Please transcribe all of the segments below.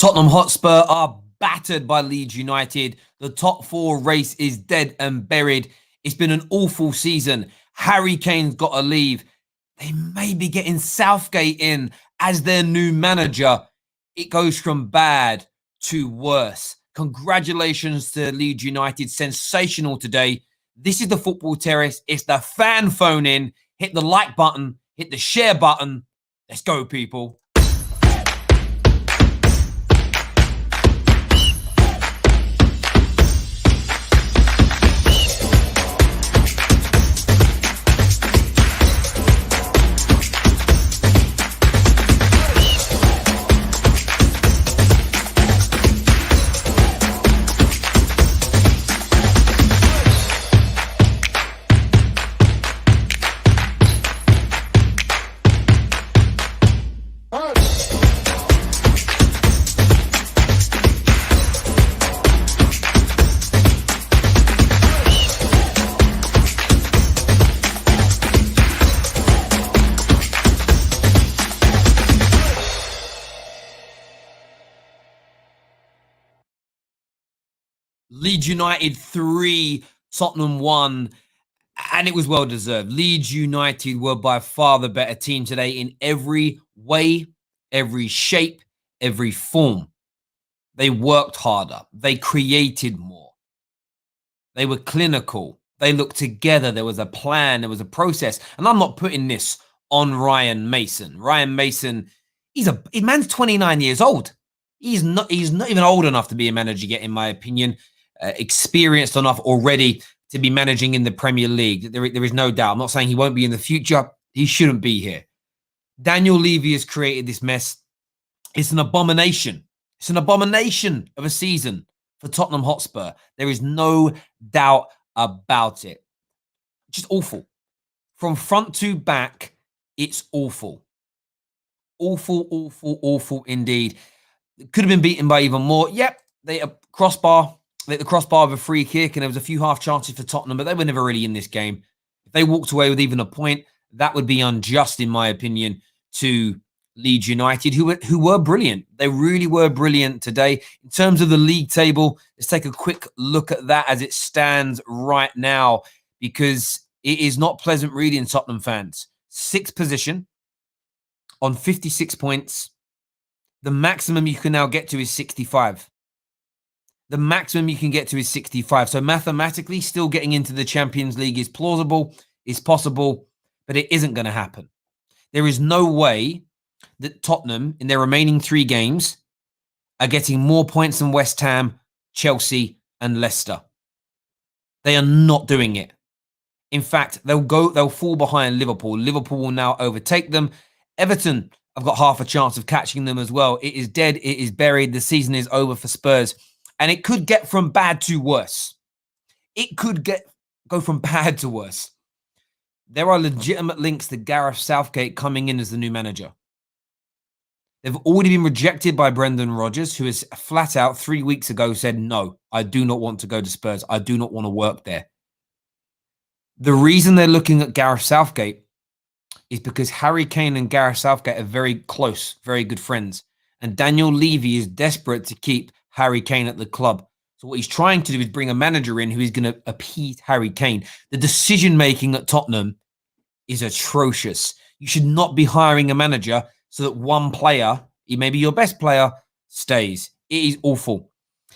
Tottenham Hotspur are battered by Leeds United. The top four race is dead and buried. It's been an awful season. Harry Kane's got to leave. They may be getting Southgate in as their new manager. It goes from bad to worse. Congratulations to Leeds United. Sensational today. This is the Football Terrace. It's the fan phone in. Hit the like button. Hit the share button. Let's go, people. Leeds United 3, Tottenham 1, and it was well deserved. Leeds United were by far the better team today in every way, every shape, every form. They worked harder. They created more. They were clinical. They looked together. There was a plan. There was a process. And I'm not putting this on Ryan Mason. Ryan Mason, man's 29 years old. He's not even old enough to be a manager yet, in my opinion. Experienced enough already to be managing in the Premier League. There is no doubt. I'm not saying he won't be in the future. He shouldn't be here. Daniel Levy has created this mess. It's an abomination. It's an abomination of a season for Tottenham Hotspur. There is no doubt about it. Just awful. From front to back, it's awful. Awful, awful, awful indeed. Could have been beaten by even more. Yep, they the crossbar of a free kick, and there was a few half chances for Tottenham, but they were never really in this game. If they walked away with even a point, that would be unjust, in my opinion, to Leeds United, who were brilliant. They really were brilliant today. In terms of the league table, let's take a quick look at that as it stands right now, because it is not pleasant reading, Tottenham fans. 6th position on 56 points. The maximum you can now get to is 65. The maximum you can get to is 65. So mathematically, still getting into the Champions League is plausible, is possible, but it isn't going to happen. There is no way that Tottenham, in their remaining 3 games, are getting more points than West Ham, Chelsea, and Leicester. They are not doing it. In fact, they'll fall behind Liverpool. Liverpool will now overtake them. Everton have got half a chance of catching them as well. It is dead. It is buried. The season is over for Spurs. And it could get from bad to worse. It could go from bad to worse. There are legitimate links to Gareth Southgate coming in as the new manager. They've already been rejected by Brendan Rodgers, who has flat out 3 weeks ago said, no, I do not want to go to Spurs. I do not want to work there. The reason they're looking at Gareth Southgate is because Harry Kane and Gareth Southgate are very close, very good friends. And Daniel Levy is desperate to keep Harry Kane at the club. So what he's trying to do is bring a manager in who is going to appease Harry Kane. The decision-making at Tottenham is atrocious. You should not be hiring a manager so that one player, he may be your best player, stays. It is awful.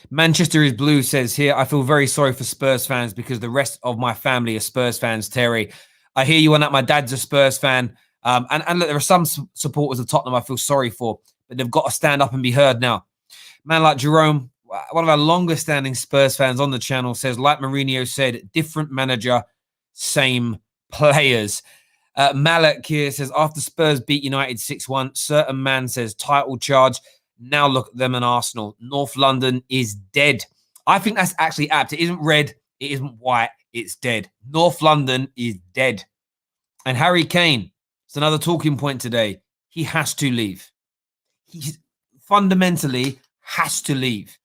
Manchester is Blue says here, I feel very sorry for Spurs fans because the rest of my family are Spurs fans, Terry. I hear you on that. My dad's a Spurs fan. And look, there are some supporters of Tottenham I feel sorry for, but they've got to stand up and be heard now. Man like Jerome, one of our longest standing Spurs fans on the channel, says, like Mourinho said, different manager, same players. Malek here says, after Spurs beat United 6-1, certain man says, title charge. Now look at them and Arsenal. North London is dead. I think that's actually apt. It isn't red. It isn't white. It's dead. North London is dead. And Harry Kane, it's another talking point today. He has to leave. He's fundamentally has to leave.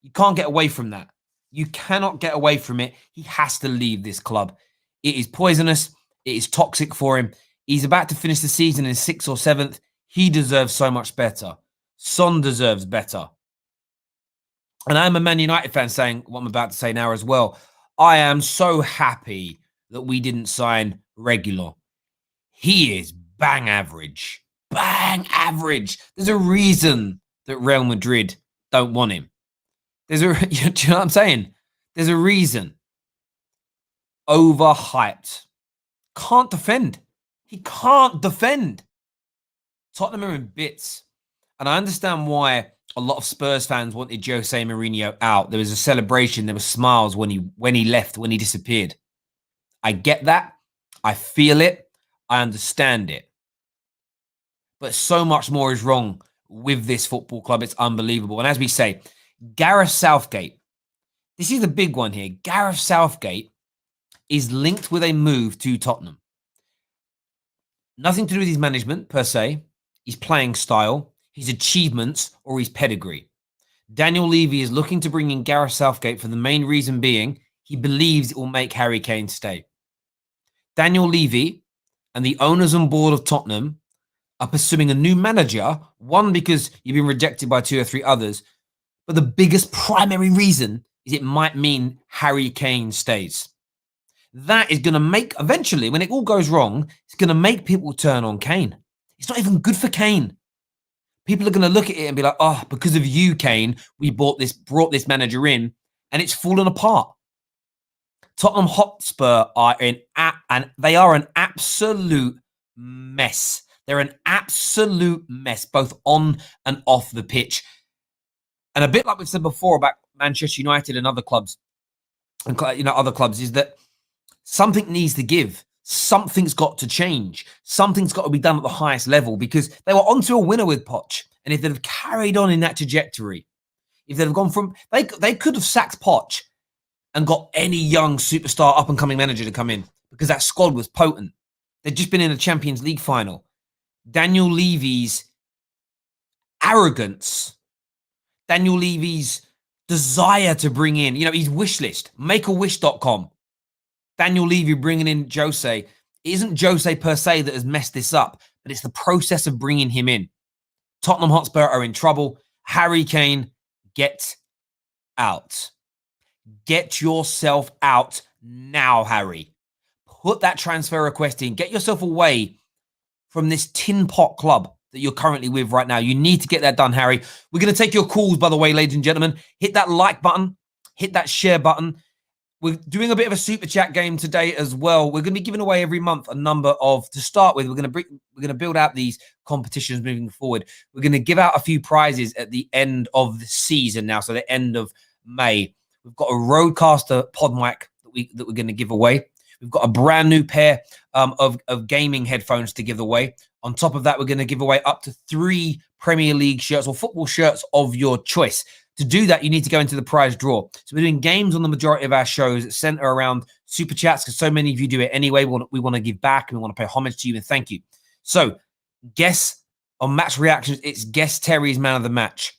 You can't get away from that. You cannot get away from it. He has to leave this club. It is poisonous. It is toxic for him. He's about to finish the season in 6th or 7th. He deserves so much better. Son deserves better. and I'm a Man United fan saying what I'm about to say now as well. I am so happy that we didn't sign Regular. He is bang average. Bang average. There's a reason that Real Madrid don't want him. Do you know what I'm saying? There's a reason. Overhyped. Can't defend. He can't defend. Tottenham are in bits. And I understand why a lot of Spurs fans wanted Jose Mourinho out. There was a celebration. There were smiles when he left, when he disappeared. I get that. I feel it. I understand it. But so much more is wrong with this football club. It's unbelievable. And as we say, Gareth Southgate, this is the big one here. Gareth Southgate is linked with a move to Tottenham. Nothing to do with his management per se, his playing style, his achievements, or his pedigree. Daniel Levy is looking to bring in Gareth Southgate for the main reason being he believes it will make Harry Kane stay. Daniel Levy and the owners and board of Tottenham are pursuing a new manager, one, because you've been rejected by 2 or 3 others, but the biggest primary reason is it might mean Harry Kane stays. That is going to make, eventually, when it all goes wrong, it's going to make people turn on Kane. It's not even good for Kane. People are going to look at it and be like, oh, because of you, Kane, we brought this manager in, and it's fallen apart. Tottenham Hotspur are they are an absolute mess. They're an absolute mess, both on and off the pitch. And a bit like we've said before about Manchester United and other clubs, and other clubs, is that something needs to give. Something's got to change. Something's got to be done at the highest level, because they were onto a winner with Poch. And if they'd have carried on in that trajectory, if they'd have gone from, they could have sacked Poch and got any young superstar up and coming manager to come in, because that squad was potent. They'd just been in a Champions League final. Daniel Levy's arrogance, Daniel Levy's desire to bring in, his wish list, makeawish.com. Daniel Levy bringing in Jose. It isn't Jose per se that has messed this up, but it's the process of bringing him in. Tottenham Hotspur are in trouble. Harry Kane, get out. Get yourself out now, Harry. Put that transfer request in. Get yourself away from this tin pot club that you're currently with right now. You need to get that done, Harry. We're going to take your calls, by the way, ladies and gentlemen. Hit that like button. Hit that share button. We're doing a bit of a super chat game today as well. We're going to be giving away every month a number of, to start with, we're going to build out these competitions moving forward. We're going to give out a few prizes at the end of the season now, so the end of May. We've got a Rodecaster pod mic that we're going to give away. We've got a brand new pair of gaming headphones to give away. On top of that, we're going to give away up to 3 Premier League shirts or football shirts of your choice. To do that, you need to go into the prize draw. So we're doing games on the majority of our shows that center around super chats, because so many of you do it anyway. We want to give back, and we want to pay homage to you and thank you. So guess on match reactions, it's guess Terry's man of the match.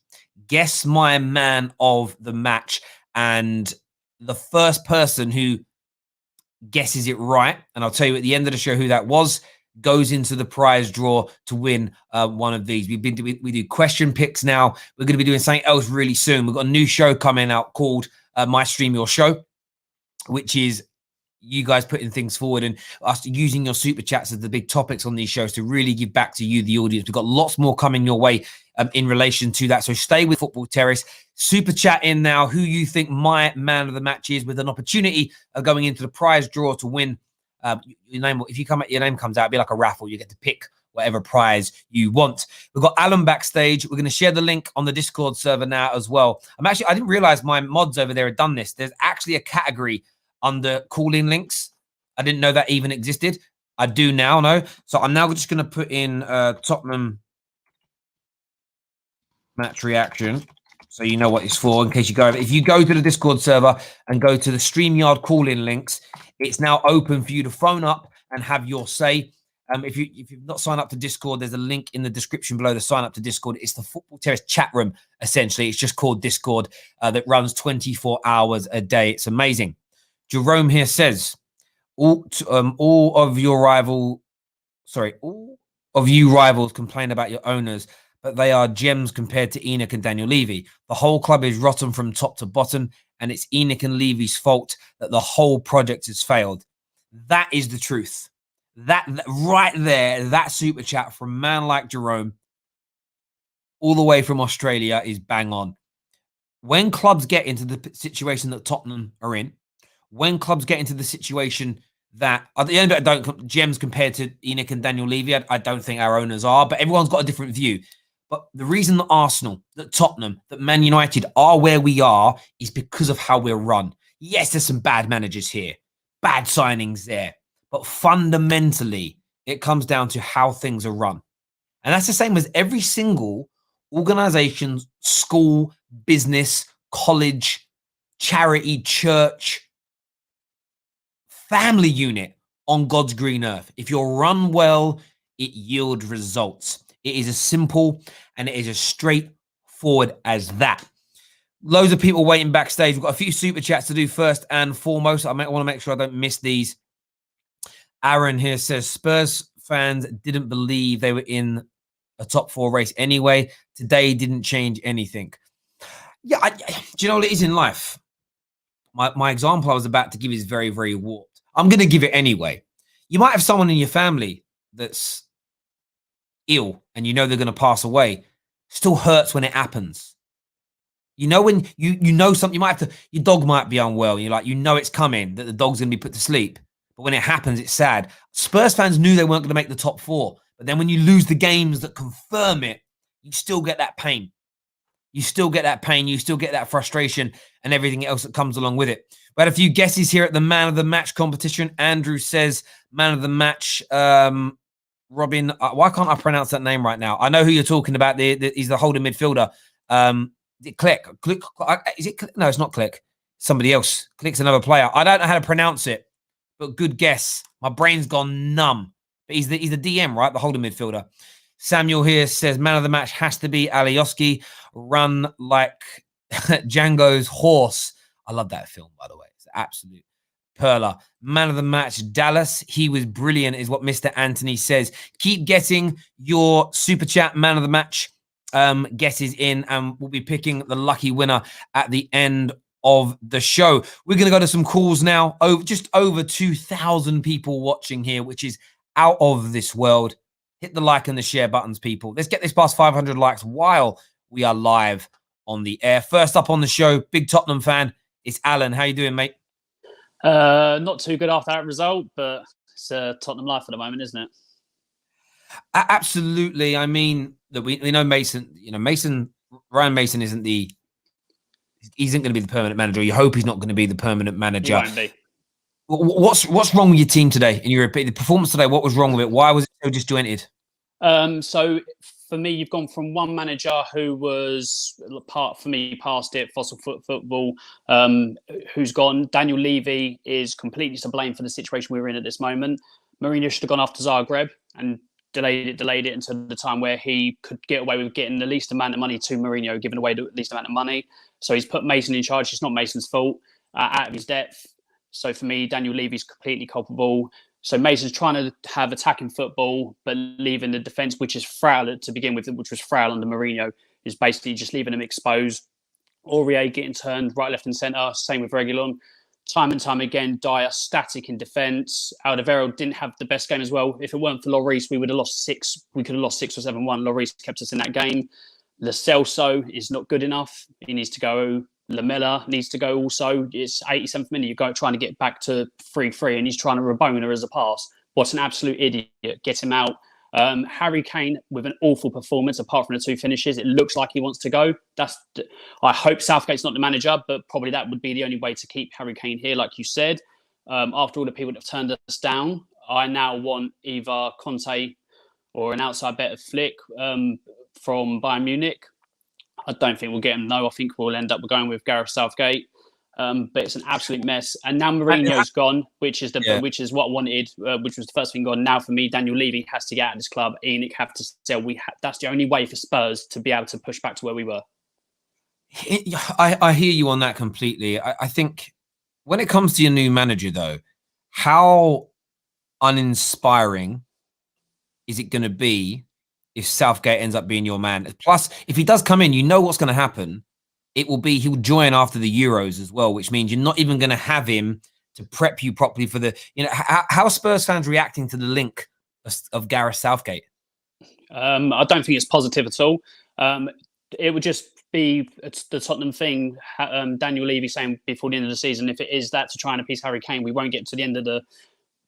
Guess my man of the match. And the first person who guesses it right, and I'll tell you at the end of the show who that was, goes into the prize draw to win one of these. We do question picks now. We're going to be doing something else really soon. We've got a new show coming out called My Stream Your Show, which is you guys putting things forward and us using your super chats as the big topics on these shows to really give back to you, the audience. We've got lots more coming your way in relation to that. So stay with Football Terrace. Super chat in now who you think my man of the match is, with an opportunity of going into the prize draw to win. Your name, if your name comes out, it'll be like a raffle. You get to pick whatever prize you want. We've got Alan backstage. We're going to share the link on the Discord server now as well. I didn't realize my mods over there had done this. There's actually a category under call-in links. I didn't know that even existed. I do now know. So I'm now just going to put in Tottenham match reaction, so you know what it's for in case you go over. If you go to the Discord server and go to the StreamYard call-in links, it's now open for you to phone up and have your say. If you've not signed up to Discord, there's a link in the description below to sign up to Discord. It's the Football Terrace chat room, essentially. It's just called Discord that runs 24 hours a day. It's amazing. Jerome here says, all of you rivals complain about your owners, but they are gems compared to Enoch and Daniel Levy. The whole club is rotten from top to bottom, and it's Enoch and Levy's fault that the whole project has failed. That is the truth. That right there, that super chat from a man like Jerome, all the way from Australia, is bang on. When clubs get into the situation that Tottenham are in, when clubs get into the situation that, at the end of it, don't gems compared to Enoch and Daniel Levy, I don't think our owners are, but everyone's got a different view. But the reason that Arsenal, that Tottenham, that Man United are where we are is because of how we're run. Yes, there's some bad managers here, bad signings there, but fundamentally, it comes down to how things are run. And that's the same as every single organization, school, business, college, charity, church, family unit on God's green earth. If you're run well, it yields results. It is as simple and it is as straightforward as that. Loads of people waiting backstage. We've got a few super chats to do first and foremost. I want to make sure I don't miss these. Aaron here says, Spurs fans didn't believe they were in a top 4 race anyway. Today didn't change anything. Yeah, do you know what it is in life? My example I was about to give is very, very warped. I'm going to give it anyway. You might have someone in your family that's ill and you know they're going to pass away. Still hurts when it happens. You know, when you know something, you might have to, your dog might be unwell. You're like, you know it's coming, that the dog's going to be put to sleep. But when it happens, it's sad. Spurs fans knew they weren't going to make the top 4. But then when you lose the games that confirm it, you still get that pain. You still get that pain. You still get that frustration and everything else that comes along with it. We had a few guesses here at the Man of the Match competition. Andrew says, Man of the Match, Robin. Why can't I pronounce that name right now? I know who you're talking about. He's the holding midfielder. Click. Is it Click? No, it's not Click. Somebody else. Click's another player. I don't know how to pronounce it, but good guess. My brain's gone numb. But he's the DM, right? The holding midfielder. Samuel here says, Man of the Match has to be Alioski. Run like Django's horse. I love that film, by the way. It's an absolute perler. Man of the Match, Dallas. He was brilliant, is what Mr. Anthony says. Keep getting your super chat Man of the Match guesses in, and we'll be picking the lucky winner at the end of the show. We're going to go to some calls now. Just over 2,000 people watching here, which is out of this world. Hit the like and the share buttons, people. Let's get this past 500 likes while we are live on the air. First up on the show, big Tottenham fan. It's Alan. How you doing, mate? Not too good after that result, but it's Tottenham life at the moment, isn't it? Absolutely. I mean, we know Mason. You know, Ryan Mason isn't going to be the permanent manager. You hope he's not going to be the permanent manager. He won't be. What's wrong with your team today? In your opinion, the performance today, what was wrong with it? Why was it so disjointed? So for me, you've gone from one manager who was past it, fossil football, who's gone. Daniel Levy is completely to blame for the situation we're in at this moment. Mourinho should have gone after Zagreb and delayed it until the time where he could get away with getting the least amount of money to Mourinho, giving away the least amount of money. So he's put Mason in charge. It's not Mason's fault, out of his depth. So for me, Daniel Levy's completely culpable. So Mason's trying to have attacking football, but leaving the defence, which is frail to begin with, which was frail under Mourinho, is basically just leaving them exposed. Aurier getting turned right, left and centre. Same with Reguilon. Time and time again, Dyer static in defence. Alderweireld didn't have the best game as well. If it weren't for Lloris, we would have lost 6. We could have lost 6 or 7-1. Lloris kept us in that game. Lo Celso is not good enough. He needs to go. Lamella needs to go also. It's 87th minute. You're trying to get back to 3-3 and he's trying to Rabona as a pass. What an absolute idiot. Get him out. Harry Kane with an awful performance apart from the 2 finishes. It looks like he wants to go. I hope Southgate's not the manager, but probably that would be the only way to keep Harry Kane here, like you said. After all the people that have turned us down, I now want either Conte or an outside bet of Flick from Bayern Munich. I don't think we'll get him. No, I think we'll end up going with Gareth Southgate. But it's an absolute mess. And now Mourinho's gone, which is what I wanted, which was the first thing gone. Now for me, Daniel Levy has to get out of this club. Enoch have to sell. That's the only way for Spurs to be able to push back to where we were. I hear you on that completely. I think when it comes to your new manager, though, how uninspiring is it going to be if Southgate ends up being your man. Plus, if he does come in, you know what's going to happen. It will be he'll join after the Euros as well, which means you're not even going to have him to prep you properly for the, how are Spurs fans reacting to the link of Gareth Southgate? I don't think it's positive at all. It would just be the Tottenham thing. Daniel Levy saying before the end of the season, if it is that to try and appease Harry Kane, we won't get to the end of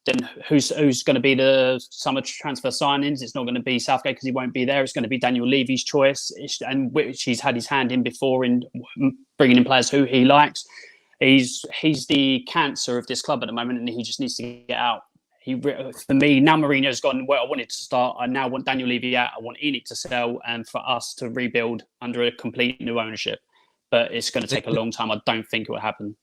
then who's going to be the summer transfer signings? It's not going to be Southgate because he won't be there. It's going to be Daniel Levy's choice, and which he's had his hand in before in bringing in players who he likes. He's the cancer of this club at the moment, and he just needs to get out. For me, now Mourinho's gone where I wanted to start. I now want Daniel Levy out. I want Enoch to sell, and for us to rebuild under a complete new ownership. But it's going to take a long time. I don't think it will happen.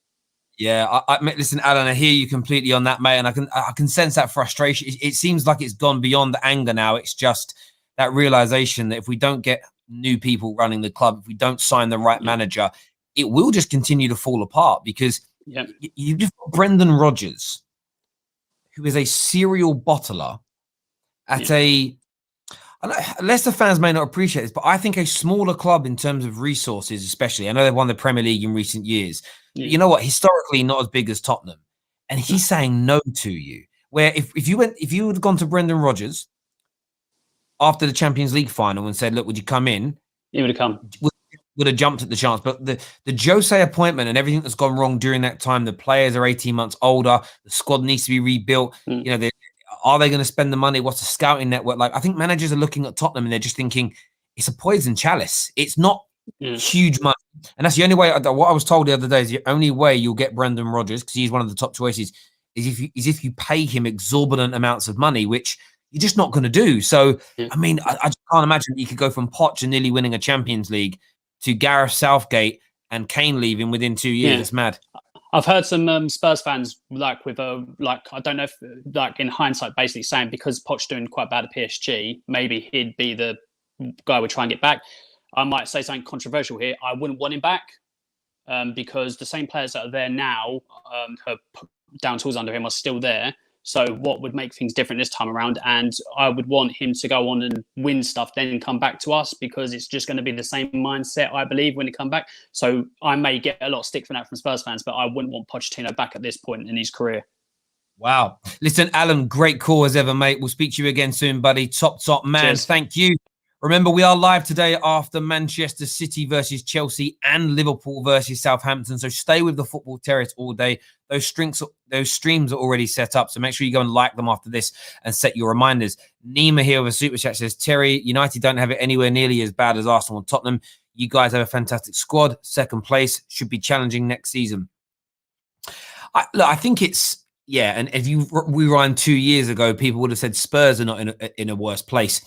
Yeah, listen, Alan, I hear you completely on that, mate, and I can sense that frustration. It seems like it's gone beyond the anger now. It's just that realization that if we don't get new people running the club, if we don't sign the right manager, it will just continue to fall apart because you've got Brendan Rodgers, who is a serial bottler at Leicester fans may not appreciate this, but I think a smaller club in terms of resources, especially, I know they've won the Premier League in recent years. But you know what? Historically, not as big as Tottenham, and he's saying no to you. Where if you had gone to Brendan Rodgers after the Champions League final and said, "Look, would you come in?" He would have come. Would have jumped at the chance. But the Jose appointment and everything that's gone wrong during that time, the players are 18 months older. The squad needs to be rebuilt. Are they going to spend the money? What's the scouting network like? I think managers are looking at Tottenham and they're just thinking it's a poison chalice. It's not huge money. And that's the only way. What I was told the other day is the only way you'll get Brendan Rodgers, because he's one of the top choices, is if you pay him exorbitant amounts of money, which you're just not going to do. So, I mean, I just can't imagine that you could go from Poch and nearly winning a Champions League to Gareth Southgate and Kane leaving within 2 years. It's mad. I've heard some Spurs fans I don't know if in hindsight basically saying because Poch's doing quite bad at PSG, maybe he'd be the guy we're trying to get back. I might say something controversial here. I wouldn't want him back because the same players that are there now, who are down tools under him, are still there. So what would make things different this time around? And I would want him to go on and win stuff, then come back to us, because it's just going to be the same mindset, I believe, when he come back. So I may get a lot of stick for that from Spurs fans, but I wouldn't want Pochettino back at this point in his career. Wow. Listen, Alan, great call as ever, mate. We'll speak to you again soon, buddy. Top man. Cheers. Thank you. Remember, we are live today after Manchester City versus Chelsea and Liverpool versus Southampton. So stay with the Football Terrace all day. Those streams are already set up. So make sure you go and like them after this and set your reminders. Nima here with a super chat says, Terry, United don't have it anywhere nearly as bad as Arsenal and Tottenham. You guys have a fantastic squad. Second place, should be challenging next season. I think it's, and if you rewind 2 years ago, people would have said Spurs are not in a worse place.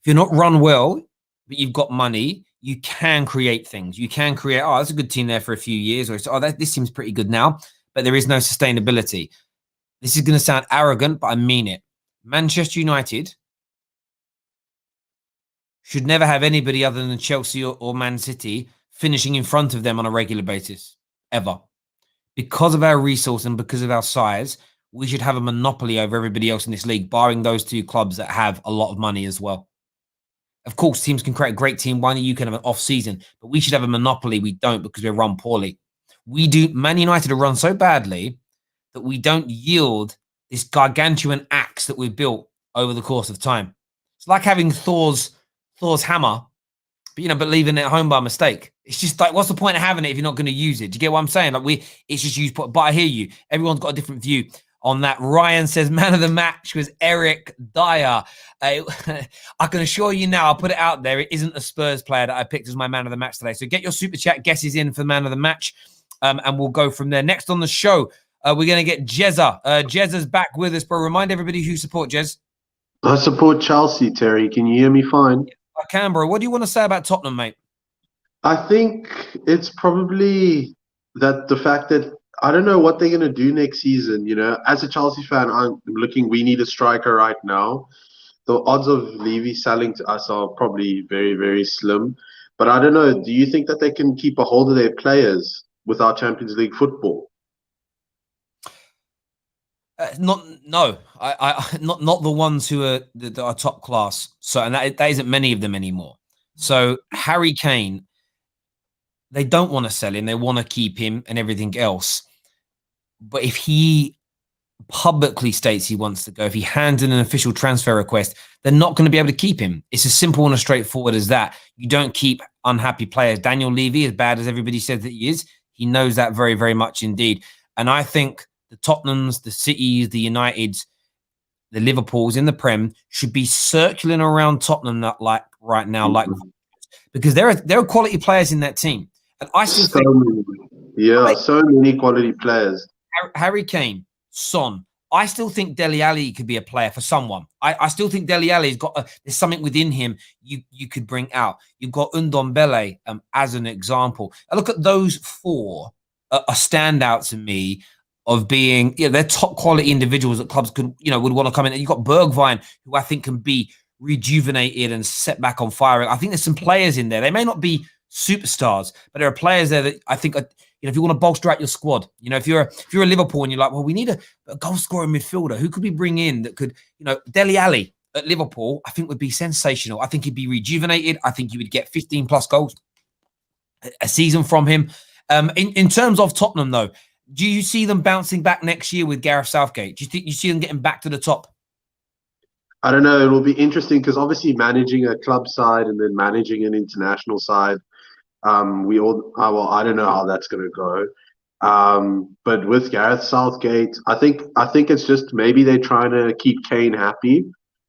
If you're not run well, but you've got money, you can create things. You can create, that's a good team there for a few years. Or this seems pretty good now, but there is no sustainability. This is going to sound arrogant, but I mean it. Manchester United should never have anybody other than Chelsea or Man City finishing in front of them on a regular basis, ever. Because of our resource and because of our size, we should have a monopoly over everybody else in this league, barring those two clubs that have a lot of money as well. Of course, teams can create a great team. One, you can have an off season, but we should have a monopoly. We don't, because we're run poorly. Man United are run so badly that we don't yield this gargantuan axe that we've built over the course of time. It's like having Thor's hammer, but leaving it at home by mistake. It's just like, what's the point of having it if you're not going to use it? Do you get what I'm saying? It's just used, but I hear you. Everyone's got a different view on that. Ryan says, man of the match was Eric Dyer. I can assure you now, I'll put it out there, it isn't a Spurs player that I picked as my man of the match today. So get your super chat guesses in for man of the match, and we'll go from there. Next on the show, we're going to get Jezza. Jezza's back with us, bro. Remind everybody who support Jez. I support Chelsea, Terry. Can you hear me fine? I can, bro. What do you want to say about Tottenham, mate? I think it's probably the fact that I don't know what they're going to do next season. As a Chelsea fan, we need a striker right now. The odds of Levy selling to us are probably very, very slim. But I don't know. Do you think that they can keep a hold of their players without Champions League football? Not no, I not the ones who are that are top class. So and that isn't many of them anymore. So Harry Kane, they don't want to sell him. They want to keep him and everything else. But if he publicly states he wants to go, if he hands in an official transfer request, they're not going to be able to keep him. It's as simple and as straightforward as that. You don't keep unhappy players. Daniel Levy, as bad as everybody says that he is, he knows that very, very much indeed. And I think the Tottenhams, the Cities, the Uniteds, the Liverpools in the Prem should be circling around Tottenham like right now, like because there are quality players in that team. And I still think so many quality players. Harry Kane, Son. I still think Dele Alli could be a player for someone. I still think Dele Alli's got there's something within him you could bring out. You've got Ndombele as an example. I look at those four a standout to me of being, they're top quality individuals that clubs could, would want to come in. And you've got Bergwijn, who I think can be rejuvenated and set back on fire. I think there's some players in there. They may not be superstars, but there are players there that I think are, if you want to bolster out your squad, if you're a Liverpool and you're like, well, we need a goal scoring midfielder, who could we bring in that could, Dele Alli at Liverpool, I think would be sensational. I think he'd be rejuvenated. I think you would get 15 plus goals a season from him. In terms of Tottenham, though, do you see them bouncing back next year with Gareth Southgate? Do you think you see them getting back to the top? I don't know. It will be interesting because obviously managing a club side and then managing an international side, I don't know how that's going to go. But with Gareth Southgate, I think it's just maybe they're trying to keep Kane happy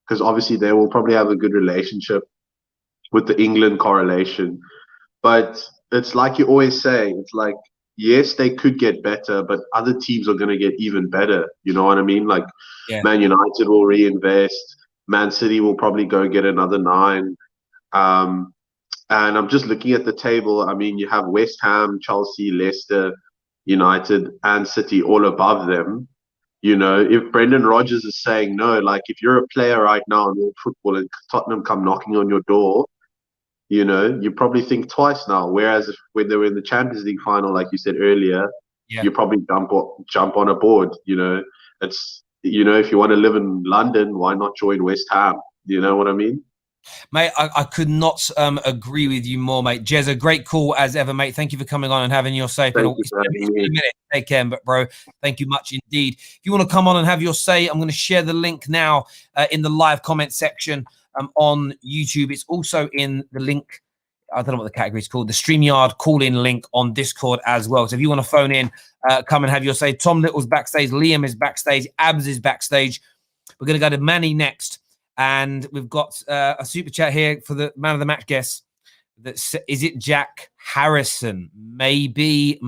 because obviously they will probably have a good relationship with the England correlation. But it's like you always say, it's like, yes, they could get better, but other teams are going to get even better. You know what I mean? Like Man United will reinvest. Man City will probably go get another 9. And I'm just looking at the table. I mean, you have West Ham, Chelsea, Leicester, United, and City all above them. If Brendan Rodgers is saying no, like if you're a player right now in world football and Tottenham come knocking on your door, you probably think twice now. Whereas when they were in the Champions League final, like you said earlier, you probably jump on a board. It's if you want to live in London, why not join West Ham? You know what I mean? Mate, I could not agree with you more, mate. Jez, a great call as ever, mate. Thank you for coming on and having your say. Take care, but bro, thank you much indeed. If you want to come on and have your say, I'm going to share the link now in the live comment section on YouTube. It's also in the link, I don't know what the category is called, the StreamYard call-in link on Discord as well. So if you want to phone in, come and have your say. Tom Little's backstage, Liam is backstage, Abs is backstage. We're going to go to Manny next. And we've got a super chat here for the man of the match guess. Is it Jack Harrison? Maybe.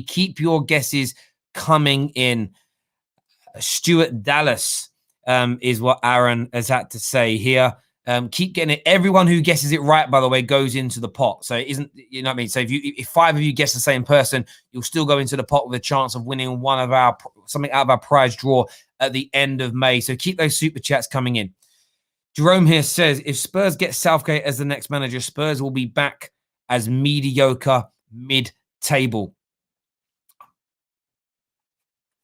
Keep your guesses coming in. Stuart Dallas is what Aaron has had to say here. Keep getting it. Everyone who guesses it right, by the way, goes into the pot. So it isn't, you know what I mean? So if 5 of you guess the same person, you'll still go into the pot with a chance of winning something out of our prize draw at the end of May. So keep those super chats coming in. Jerome here says, if Spurs get Southgate as the next manager, Spurs will be back as mediocre mid-table.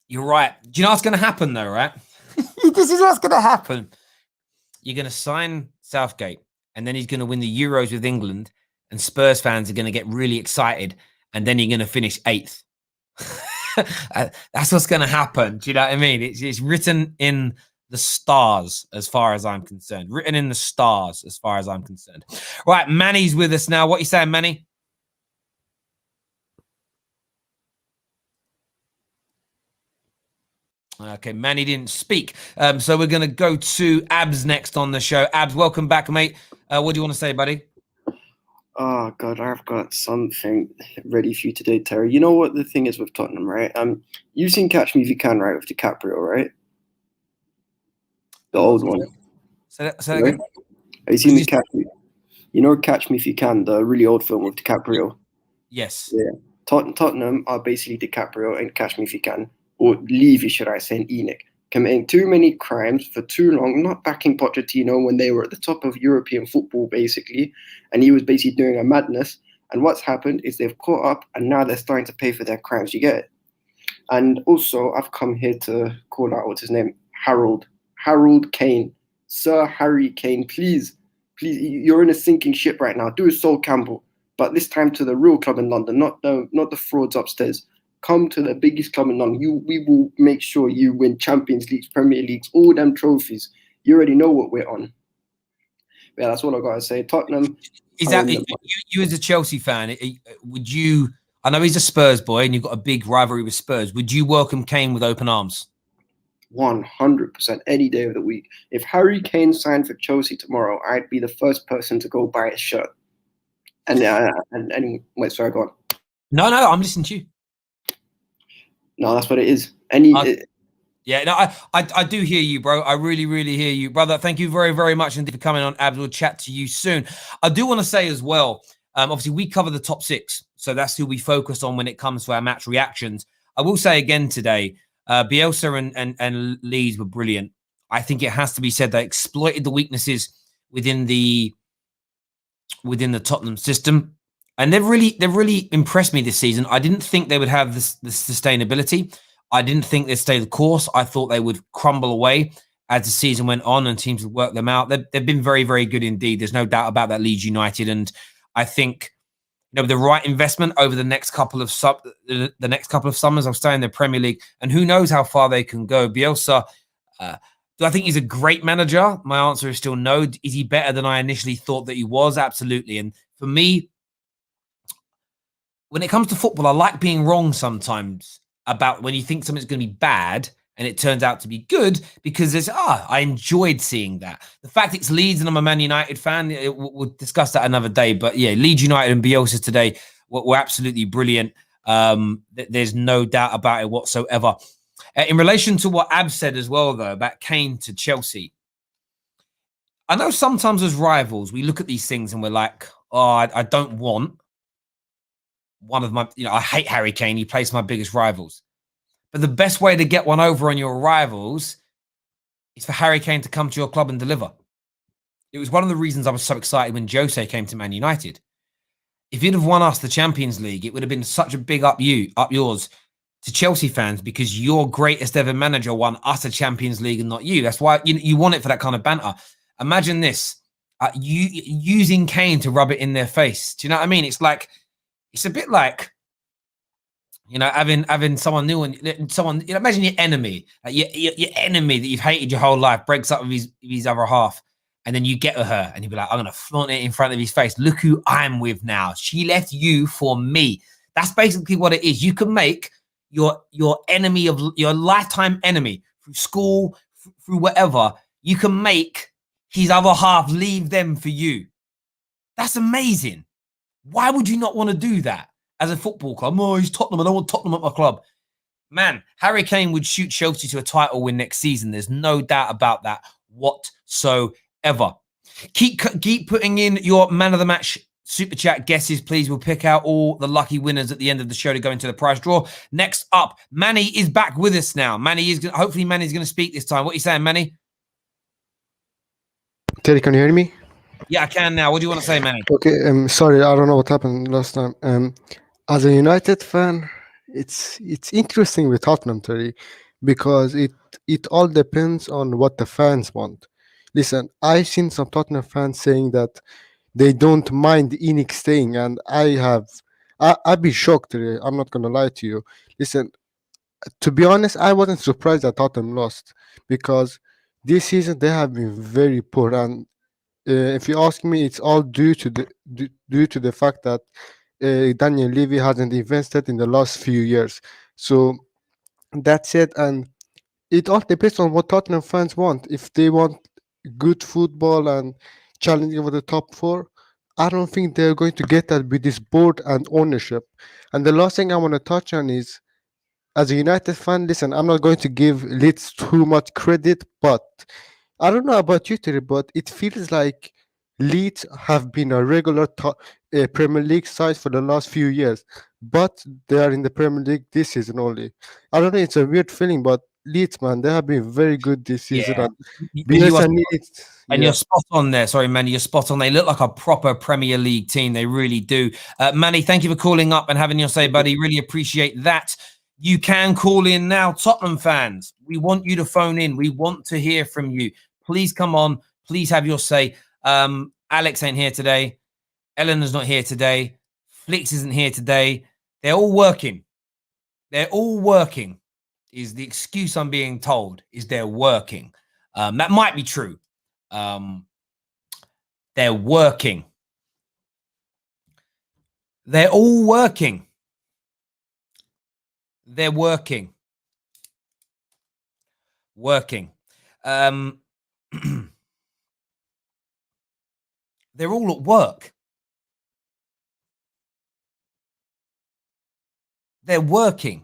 You're right. Do you know what's going to happen though, right? This is what's going to happen. You're going to sign Southgate and then he's going to win the Euros with England and Spurs fans are going to get really excited and then you're going to finish 8th. That's what's going to happen. Do you know what I mean? It's written in the stars as far as I'm concerned. Written in the stars as far as I'm concerned. Right, Manny's with us now. What are you saying, Manny? Okay, Manny didn't speak. So we're going to go to Abs next on the show. Abs, welcome back, mate. What do you want to say, buddy? Oh, God, I've got something ready for you today, Terry. You know what the thing is with Tottenham, right? You've seen Catch Me If You Can, right, with DiCaprio, right? The old one. Say that again. Have you seen the Catch Me? You know Catch Me If You Can, the really old film with DiCaprio? Yes. Yeah. Tottenham are basically DiCaprio and Catch Me If You Can, or Levy, should I say, and Enoch, committing too many crimes for too long, not backing Pochettino when they were at the top of European football, basically, and he was basically doing a madness. And what's happened is they've caught up, and now they're starting to pay for their crimes. You get it? And also, I've come here to call out, what's his name? Harold Kane. Sir Harry Kane, please, you're in a sinking ship right now. Do a Sol Campbell, but this time to the real club in London, not the frauds upstairs. Come to the biggest club in London. We will make sure you win Champions Leagues, Premier Leagues, all them trophies. You already know what we're on. Yeah, that's all I got to say. Tottenham. Is that you as a Chelsea fan? Would you? I know he's a Spurs boy, and you've got a big rivalry with Spurs. Would you welcome Kane with open arms? 100%, any day of the week. If Harry Kane signed for Chelsea tomorrow, I'd be the first person to go buy a shirt. And wait, sorry, go on. No, I'm listening to you. No, that's what it is. Yeah, no, I do hear you, bro. I really, really hear you, brother. Thank you very, very much indeed for coming on, Abs. We'll chat to you soon. I do want to say as well, obviously we cover the top 6, so that's who we focus on when it comes to our match reactions. I will say again today, Bielsa and Leeds were brilliant. I think it has to be said they exploited the weaknesses within the Tottenham system, and they've really impressed me this season. I didn't think they would have the sustainability. I didn't think they'd stay the course. I thought they would crumble away as the season went on and teams would work them out. They've been very, very good indeed. There's no doubt about that, Leeds United. And I think, the right investment over the next couple of summers, I'll stay in the Premier League. And who knows how far they can go. Bielsa, do I think he's a great manager? My answer is still no. Is he better than I initially thought that he was? Absolutely. And for me, when it comes to football, I like being wrong sometimes about when you think something's going to be bad and it turns out to be good, because I enjoyed seeing that. The fact it's Leeds and I'm a Man United fan, we'll discuss that another day. But yeah, Leeds United and Bielsa today were absolutely brilliant. There's no doubt about it whatsoever. In relation to what Ab said as well, though, about Kane to Chelsea, I know sometimes as rivals, we look at these things and we're like, I don't want one of my, I hate Harry Kane. He plays my biggest rivals. But the best way to get one over on your rivals is for Harry Kane to come to your club and deliver. It was one of the reasons I was so excited when Jose came to Man United. If he'd have won us the Champions League, it would have been such a big up yours to Chelsea fans, because your greatest ever manager won us a Champions League and not you. That's why you want it for that kind of banter. Imagine this, you using Kane to rub it in their face. Do you know what I mean? It's a bit like, having someone new and someone, imagine your enemy, like your enemy that you've hated your whole life breaks up with his other half, and then you get with her and you'll be like, I'm going to flaunt it in front of his face. Look who I'm with now. She left you for me. That's basically what it is. You can make your enemy of your lifetime enemy through school, through whatever. You can make his other half leave them for you. That's amazing. Why would you not want to do that as a football club? Oh, he's Tottenham. I don't want Tottenham at my club. Man, Harry Kane would shoot Chelsea to a title win next season. There's no doubt about that whatsoever. Keep putting in your man of the match super chat guesses, please. We'll pick out all the lucky winners at the end of the show to go into the prize draw. Next up, Manny is back with us now. Hopefully Manny's going to speak this time. What are you saying, Manny? Terry, can you hear me? Yeah, I can now. What do you want to say, Manny? Okay, sorry, I don't know what happened last time. As a United fan, it's interesting with Tottenham, Terry, because it all depends on what the fans want. Listen, I've seen some Tottenham fans saying that they don't mind ENIC staying, and I'd be shocked, Terry. I'm not gonna lie to you. Listen, to be honest, I wasn't surprised that Tottenham lost, because this season they have been very poor, and if you ask me, it's all due to the fact that Daniel Levy hasn't invested in the last few years. So that's it, and it all depends on what Tottenham fans want. If they want good football and challenging for the top 4, I don't think they're going to get that with this board and ownership. And the last thing I want to touch on is, as a United fan, listen, I'm not going to give Leeds too much credit, but I don't know about you, Terry, but it feels like Leeds have been a regular Premier League side for the last few years, but they are in the Premier League this season only. I don't know, it's a weird feeling, but Leeds, man, they have been very good this season. Yeah. And you're spot on there. Sorry, Manny, you're spot on. They look like a proper Premier League team. They really do. Manny, thank you for calling up and having your say, buddy. Really appreciate that. You can call in now, Tottenham fans. We want you to phone in. We want to hear from you. Please come on. Please have your say. Alex ain't here today. Eleanor's not here today. Flix isn't here today. They're all working. They're all working. Is the excuse I'm being told, is they're working. That might be true. They're working. They're all working. They're working. Working. They're all at work. They're working.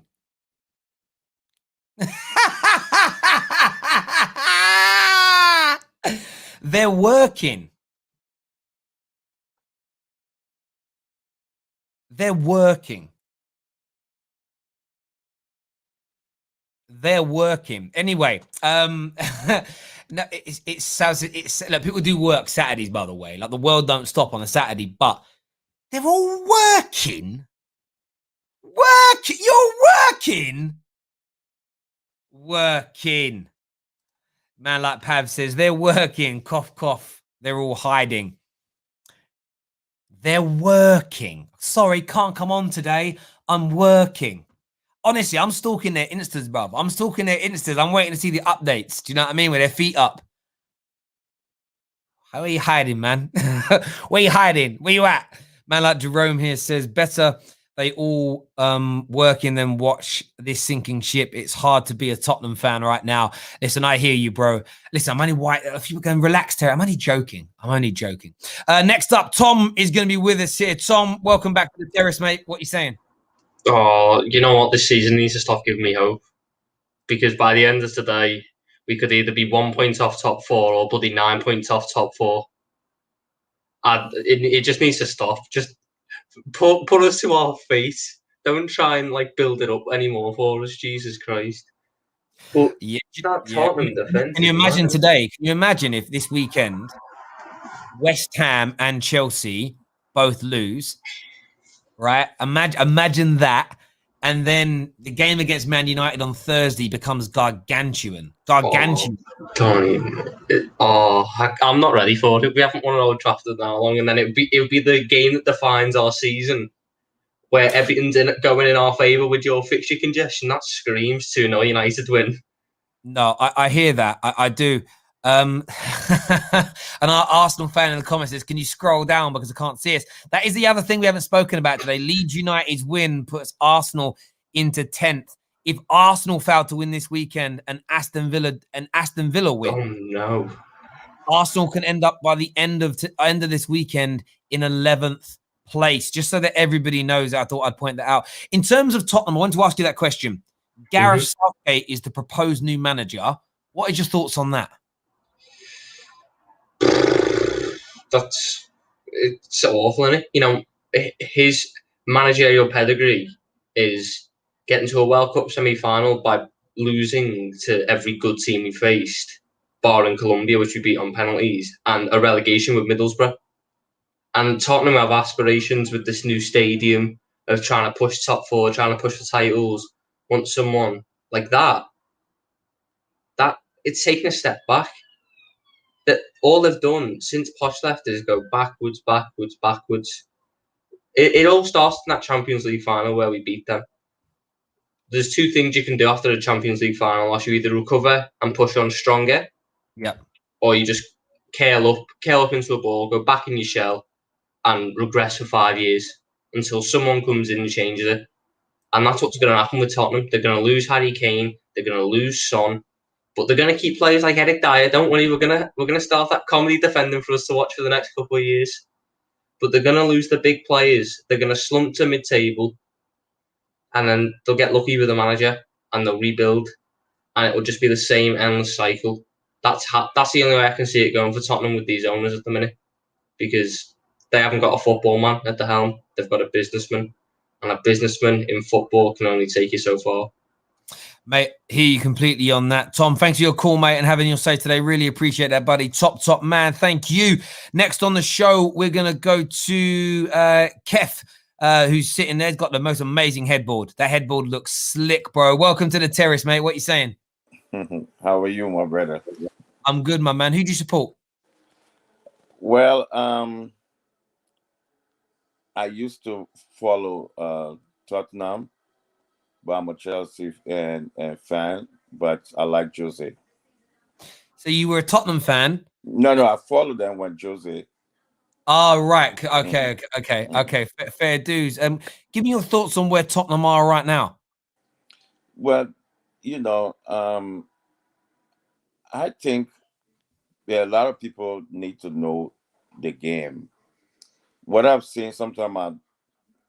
They're working. They're working. They're working. Anyway, no, it sounds look, people do work Saturdays, by the way. Like the world don't stop on a Saturday, but they're all working. You're working. Working. Man like Pav says, they're working. Cough, cough. They're all hiding. They're working. Sorry, can't come on today. I'm working. Honestly, I'm stalking their Instas, bruv. I'm stalking their Instas. I'm waiting to see the updates. Do you know what I mean? With their feet up. How are you hiding, man? Where you hiding? Where you at? Man like Jerome here says, better they all working than watch this sinking ship. It's hard to be a Tottenham fan right now. Listen, I hear you, bro. Listen, I'm only white. If you can relax, Terry. I'm only joking. I'm only joking. Next up, Tom is going to be with us here. Tom, welcome back to the terrace, mate. What are you saying? Oh, you know what? This season needs to stop giving me hope. Because by the end of today, we could either be 1 point off top 4 or bloody 9 points off top 4. And it just needs to stop. Just put us to our feet. Don't try and like build it up anymore for us. Jesus Christ. But that Tottenham defense. Can you imagine today? Can you imagine if this weekend West Ham and Chelsea both lose? Right? Imagine that. And then the game against Man United on Thursday becomes gargantuan. Gargantuan. I'm not ready for it. We haven't won an Old Trafford that long, and then it would be the game that defines our season, where everything's going in our favour with your fixture congestion. That screams 2-0 United win. No, I hear that. I do. And our Arsenal fan in the comments says, can you scroll down because I can't see us? That is the other thing we haven't spoken about today. Leeds United's win puts Arsenal into 10th. If Arsenal fail to win this weekend and Aston Villa win, oh no, Arsenal can end up by the end of this weekend in 11th place. Just so that everybody knows, I thought I'd point that out. In terms of Tottenham, I want to ask you that question. Gareth Southgate is the proposed new manager. What is your thoughts on that? It's awful, isn't it? You know, his managerial pedigree is getting to a World Cup semi-final by losing to every good team we faced, barring Colombia, which we beat on penalties, and a relegation with Middlesbrough. And Tottenham have aspirations with this new stadium of trying to push top 4, trying to push for titles. Want someone like that it's taken a step back. That all they've done since Poch left is go backwards. It all starts in that Champions League final where we beat them. There's two things you can do after a Champions League final. You either recover and push on stronger, or you just curl up into a ball, go back in your shell, and regress for 5 years until someone comes in and changes it. And that's what's going to happen with Tottenham. They're going to lose Harry Kane. They're going to lose Son. But they're going to keep players like Eric Dyer. Don't worry, we're gonna start that comedy defending for us to watch for the next couple of years. But they're going to lose the big players. They're going to slump to mid-table, and then they'll get lucky with the manager, and they'll rebuild, and it will just be the same endless cycle. That's the only way I can see it going for Tottenham with these owners at the minute, because they haven't got a football man at the helm. They've got a businessman, and a businessman in football can only take you so far. Mate, hear you completely on that. Tom, thanks for your call, mate, and having your say today. Really appreciate that, buddy. Top man. Thank you. Next on the show, we're going to go to Kef. who's sitting there. He's got the most amazing headboard. That headboard looks slick, bro. Welcome to the terrace, mate. What you saying? How are you, my brother? I'm good, my man. Who do you support? Well, I used to follow Tottenham, but I'm a Chelsea fan, but I like Jose. So you were a Tottenham fan? No, I followed them when Jose. Oh, right. Okay. Fair dues. Give me your thoughts on where Tottenham are right now. Well, I think a lot of people need to know the game. What I've seen, sometimes I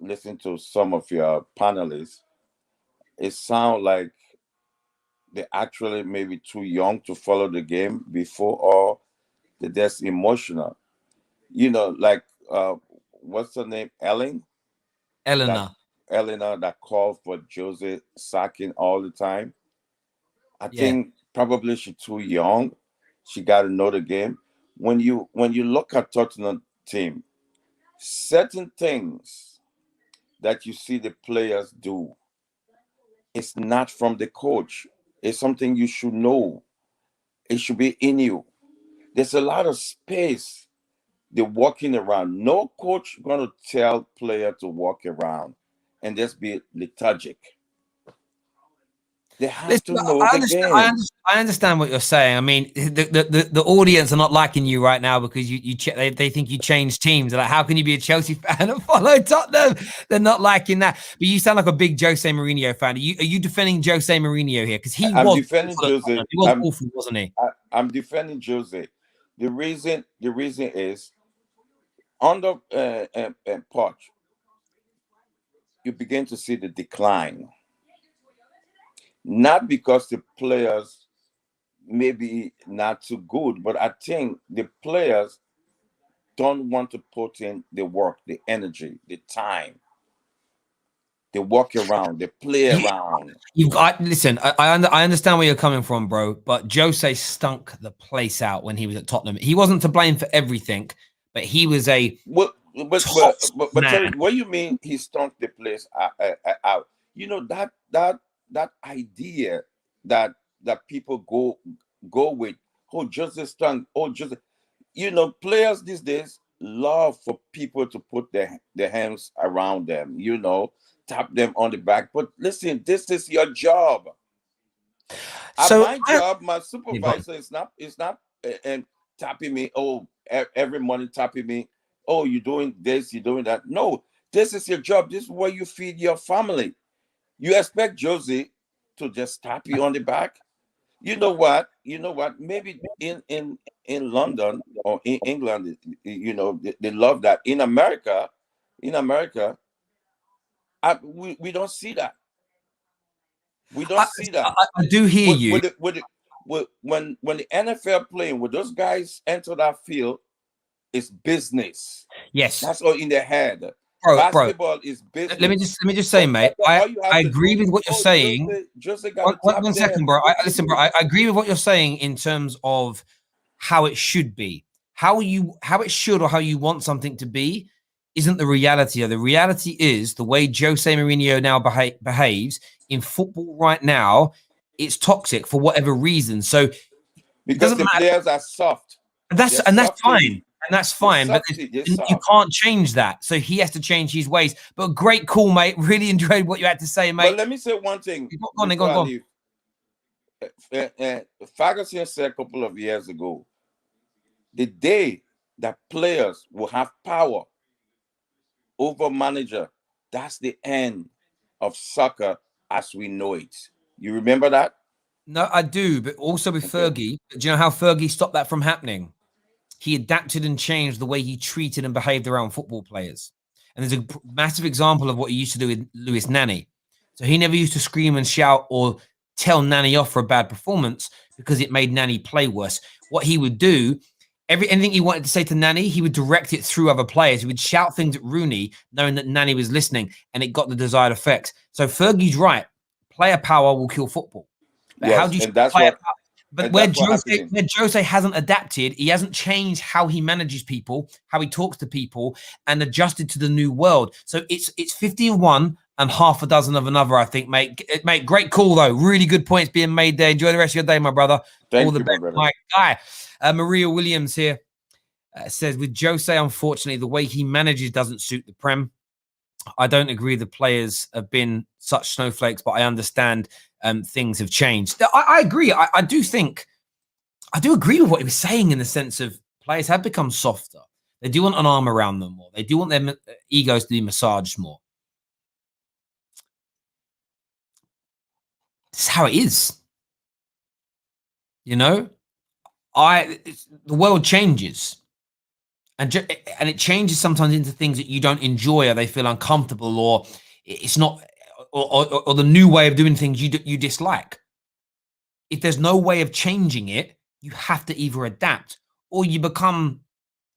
listen to some of your panelists, it sounds like they're actually maybe too young to follow the game before, or they're just emotional. Like what's her name? Eleanor that called for Jose sacking all the time. I think probably she's too young. She got to know the game. When you look at Tottenham team, certain things that you see the players do, it's not from the coach. It's something you should know. It should be in you. There's a lot of space. They're walking around. No coach gonna tell player to walk around and just be lethargic. They have to know the game. I understand what you're saying. I mean, the audience are not liking you right now because they think you changed teams. They're like, how can you be a Chelsea fan and follow Tottenham? They're not liking that. But you sound like a big Jose Mourinho fan. Are you defending Jose Mourinho here? Because he was defending Jose. He was awful, wasn't he? I'm defending Jose. The reason is under Poch, you begin to see the decline. Not because the players maybe not too good, but I think the players don't want to put in the work, the energy, the time. They walk around, they play around. Listen, I understand where you're coming from, bro, but Jose stunk the place out when he was at Tottenham. He wasn't to blame for everything, but he was a but Terry, what do you mean he stunk the place out? That idea that people go with, Jose stunk, Jose. Players these days love for people to put their hands around them, tap them on the back. But listen, this is your job. So my supervisor is not tapping me. Every morning tapping me. You're doing this, you're doing that. No, this is your job. This is where you feed your family. You expect Jose to just tap you on the back? You know what? Maybe in London or in England, they love that. In America, we don't see that. We don't see that. I do hear you. When the NFL playing, when those guys enter that field, it's business. Yes, that's all in their head. Basketball is business. Let me just say, mate. I agree with what you're saying. One second, bro. Listen, bro. I agree with what you're saying in terms of how it should be. How it should or how you want something to be isn't the reality. The reality is the way Jose Mourinho now behaves in football right now. It's toxic for whatever reason. So because the players are soft. That's fine. And that's fine, but you can't change that. So he has to change his ways. But great call, mate. Really enjoyed what you had to say, mate. But let me say one thing. Go on. Ferguson said a couple of years ago, the day that players will have power over manager, that's the end of soccer as we know it. You remember that? No, I do. But also with Fergie, do you know how Fergie stopped that from happening? He adapted and changed the way he treated and behaved around football players. And there's a massive example of what he used to do with Lewis Nani. So he never used to scream and shout or tell Nani off for a bad performance because it made Nani play worse. What he would do, anything he wanted to say to Nani, he would direct it through other players. He would shout things at Rooney, knowing that Nani was listening, and it got the desired effect. So Fergie's right. Player power will kill football. But how do you But where Jose hasn't adapted, he hasn't changed how he manages people, how he talks to people, and adjusted to the new world. So it's 50-1 and half a dozen of another, I think, mate. Mate, great call though. Really good points being made there. Enjoy the rest of your day, my brother. Thank you, my brother. My guy. Maria Williams here says, with Jose, unfortunately, the way he manages doesn't suit the Prem. I don't agree the players have been such snowflakes, but I understand things have changed. I agree. I do agree with what he was saying in the sense of players have become softer. They do want an arm around them more. They do want their egos to be massaged more. This is how it is. You know, the world changes. And it changes sometimes into things that you don't enjoy, or they feel uncomfortable, or it's not, or the new way of doing things you dislike. If there's no way of changing it, you have to either adapt or you become.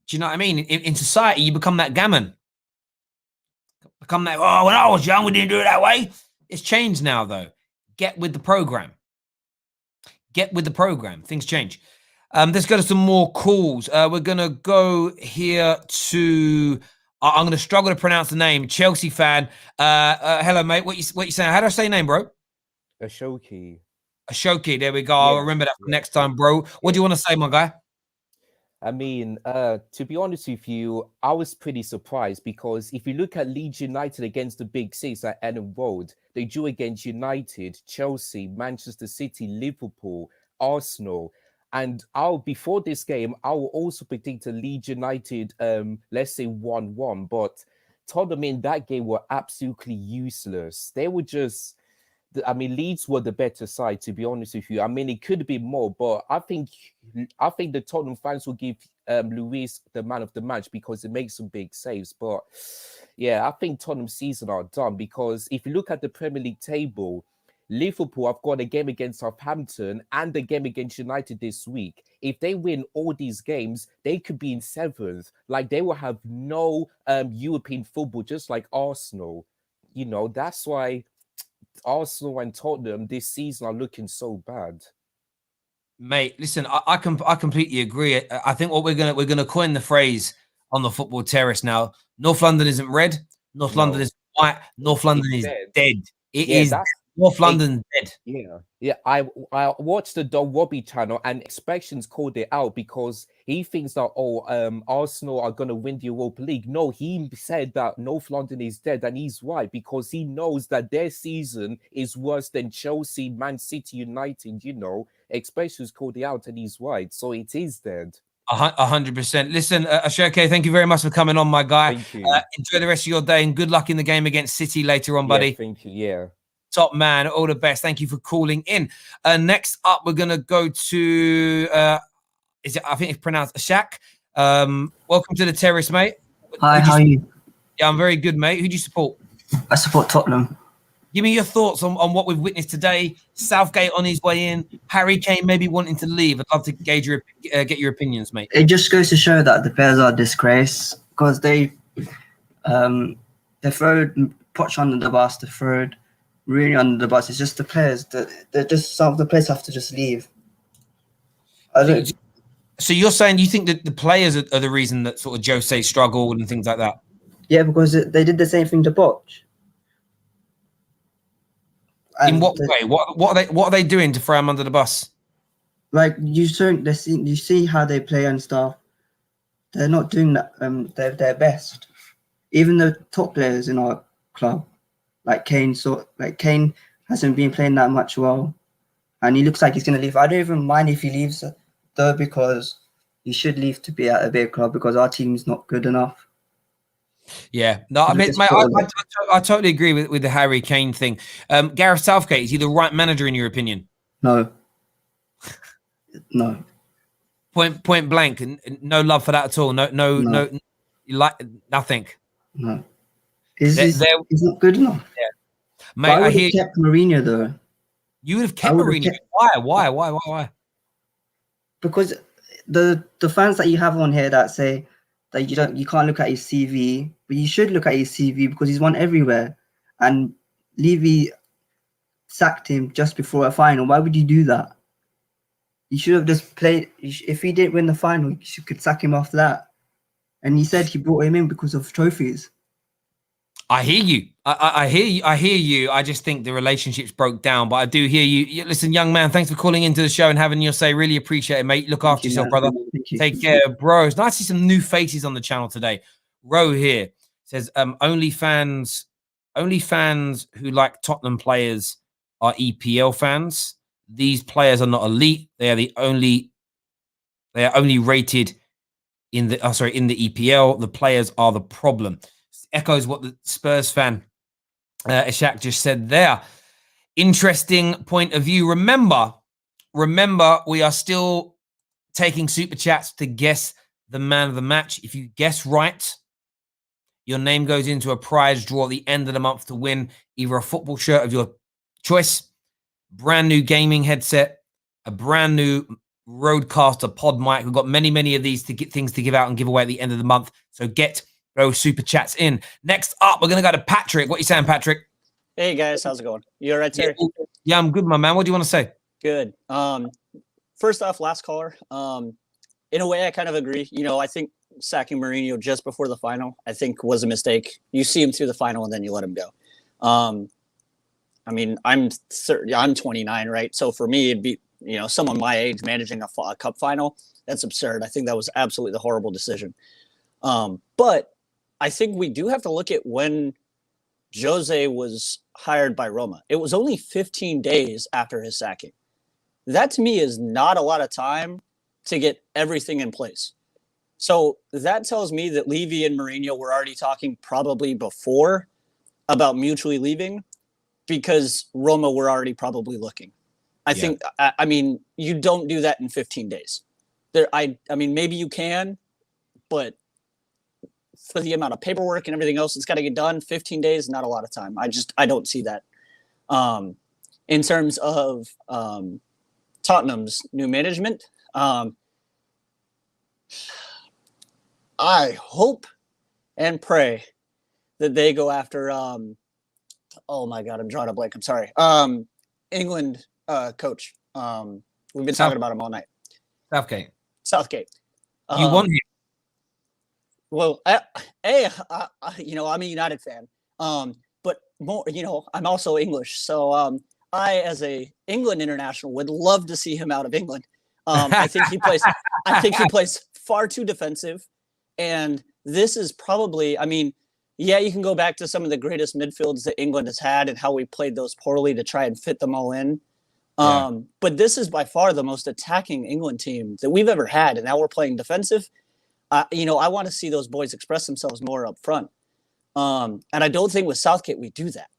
Do you know what I mean? In society, you become that gammon. Become that. Oh, when I was young, we didn't do it that way. It's changed now, though. Get with the program. Get with the program. Things change. Let's go to some more calls. We're going to go here to, I'm going to struggle to pronounce the name, Chelsea fan. Hello, mate. What you saying? How do I say your name, bro? Ashoki. Ashoki. There we go. I'll remember that for next time, bro. What do you want to say, my guy? I mean, to be honest with you, I was pretty surprised because if you look at Leeds United against the Big Six at Ellen Road, they drew against United, Chelsea, Manchester City, Liverpool, Arsenal. And before this game, I will also predict a Leeds United, let's say 1-1. But Tottenham in that game were absolutely useless. They were just, I mean, Leeds were the better side, to be honest with you. I mean, it could be more, but I think the Tottenham fans will give Luis the man of the match because it makes some big saves. But yeah, I think Tottenham's season are done because if you look at the Premier League table, Liverpool have got a game against Southampton and a game against United this week. If they win all these games, they could be in 7th. Like, they will have no European football, just like Arsenal. You know, that's why Arsenal and Tottenham this season are looking so bad. Mate, listen, I completely agree. I think what we're gonna coin the phrase on the football terrace now. North London isn't red. North London is white. North London is dead. It is. North London dead. Yeah. I watched the Don Robbie channel and Expectations called it out because he thinks that Arsenal are gonna win the Europa League. No, he said that North London is dead, and he's right because he knows that their season is worse than Chelsea, Man City, United. You know, Expectations called it out, and he's right. So it is dead. 100%. Listen, Ashoke, thank you very much for coming on, my guy. Thank you. Enjoy the rest of your day and good luck in the game against City later on, buddy. Thank you. Yeah. Top man, all the best. Thank you for calling in. Next up, we're gonna go to I think it's pronounced Ashak. Welcome to the terrace, mate. Hi, how are you? Yeah, I'm very good, mate. Who do you support? I support Tottenham. Give me your thoughts on what we've witnessed today. Southgate on his way in. Harry Kane maybe wanting to leave. I'd love to get your opinions, mate. It just goes to show that the players are a disgrace because they throw Poch under the bus, they throw Mourinho under the bus. It's just the players they're just, some of the players have to just leave. So you're saying you think that the players are the reason that sort of Jose struggled and things like that? Yeah, because they did the same thing to Poch. In what way? What are they doing to throw him under the bus? Like you see how they play and stuff. They're not doing that. Their best. Even the top players in our club, like Kane. Kane hasn't been playing that much well, and he looks like he's gonna leave. I don't even mind if he leaves, though, because he should leave to be at a big club because our team's not good enough. Yeah, no, I mean, mate, I totally agree with the Harry Kane thing. Gareth Southgate, is he the right manager in your opinion? No. Point blank, and no love for that at all. No, like nothing. No, he's not good enough. Yeah, mate, I would have kept Mourinho though. You would have kept Mourinho. Why? Because the fans that you have on here that say that you can't look at his CV, but you should look at his CV because he's won everywhere. And Levy sacked him just before a final. Why would you do that? You should have just played. If he didn't win the final, you could sack him after that. And he said he brought him in because of trophies. I hear you. I hear you. I hear you. I just think the relationships broke down, but I do hear you. Listen, young man, thanks for calling into the show and having your say. Really appreciate it, mate. Look after yourself, brother. Take care, bro. It's nice to see some new faces on the channel today. Ro here says, only fans who like Tottenham players are EPL fans. These players are not elite. They are only rated in the in the EPL. The players are the problem. Echoes what the Spurs fan Ishak just said there. Interesting point of view. Remember, we are still taking super chats to guess the man of the match. If you guess right, your name goes into a prize draw at the end of the month to win either a football shirt of your choice, brand new gaming headset, a brand new Rodecaster pod mic. We've got many of these things to give out and give away at the end of the month. So get those super chats in. Next up, we're going to go to Patrick. What are you saying, Patrick? Hey, guys. How's it going? You all right, Terry? Yeah, I'm good, my man. What do you want to say? Good. First off, last caller. In a way, I kind of agree. You know, I think sacking Mourinho just before the final, I think was a mistake. You see him through the final and then you let him go. I mean, I'm 29, right? So for me, it'd be, you know, someone my age managing a cup final. That's absurd. I think that was absolutely the horrible decision. But I think we do have to look at when Jose was hired by Roma. It was only 15 days after his sacking. That to me is not a lot of time to get everything in place. So that tells me that Levy and Mourinho were already talking probably before about mutually leaving, because Roma were already probably looking. I think, I mean, you don't do that in 15 days. I mean, maybe you can, but for the amount of paperwork and everything else that's got to get done, 15 days, not a lot of time. I don't see that. In terms of Tottenham's new management, I hope and pray that they go after, oh my God, I'm drawing a blank. I'm sorry. England coach. We've been talking about him all night. Southgate. You want him? Well, you know, I'm a United fan, but more, you know, I'm also English. So I, as a England international, would love to see him out of England. I think he plays far too defensive, and this is probably, I mean, yeah, you can go back to some of the greatest midfields that England has had and how we played those poorly to try and fit them all in. But this is by far the most attacking England team that we've ever had, and now we're playing defensive. You know, I want to see those boys express themselves more up front. And I don't think with Southgate we do that.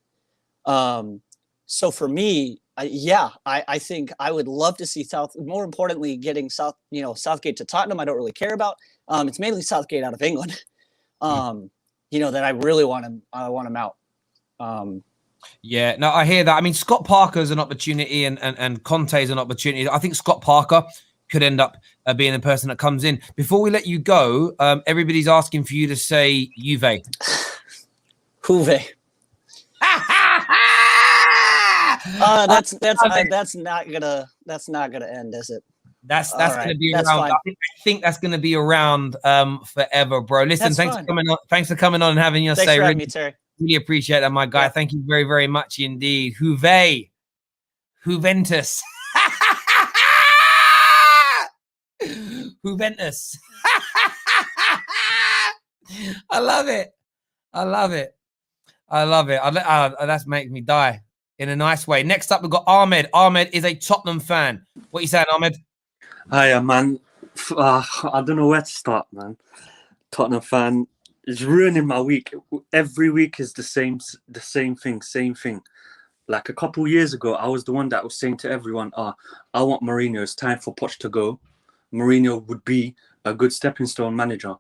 So for me, I think I would love to see more importantly, getting Southgate to Tottenham, I don't really care about. It's mainly Southgate out of England. You know, that I really want him. I want him out. Yeah, no, I hear that. I mean, Scott Parker's an opportunity and Conte's an opportunity. I think Scott Parker could end up being the person that comes in. Before we let you go, everybody's asking for you to say Juve. Juve. That's not gonna end, is it? That's gonna be around. I think that's gonna be around forever, bro. Listen, thanks for coming on. Thanks for coming on and having your say. Thanks for having me, Terry. Really appreciate that, my guy. Thank you very, very much indeed. Juve. Juventus. Juventus. I love it. I love it. I love it. That makes me die in a nice way. Next up, we've got Ahmed. Ahmed is a Tottenham fan. What are you saying, Ahmed? Hiya, man. I don't know where to start, man. Tottenham fan is ruining my week. Every week is the same thing. Like a couple years ago, I was the one that was saying to everyone, I want Mourinho. It's time for Poch to go. Mourinho would be a good stepping stone manager.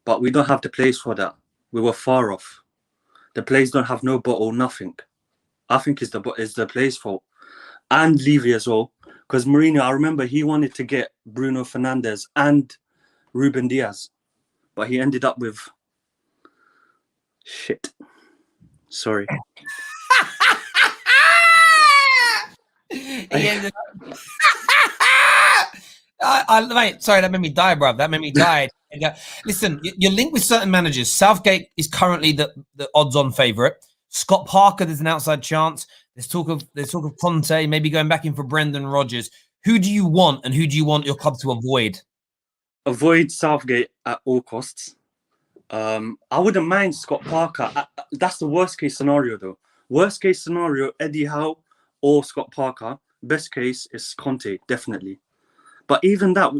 But we don't have the place for that. We were far off. The place don't have no bottle, nothing. I think it's the play's fault. And Levy as well. Because Mourinho, I remember he wanted to get Bruno Fernandes and Ruben Diaz. But he ended up with shit. Sorry. Mate, sorry, that made me die, bruv. That made me die. Listen, you're linked with certain managers. Southgate is currently the odds-on favourite. Scott Parker, there's an outside chance. There's talk of Conte maybe going back in for Brendan Rodgers. Who do you want, and who do you want your club to avoid? Avoid Southgate at all costs. I wouldn't mind Scott Parker. That's the worst case scenario, though. Worst case scenario, Eddie Howe or Scott Parker. Best case is Conte, definitely. But even that,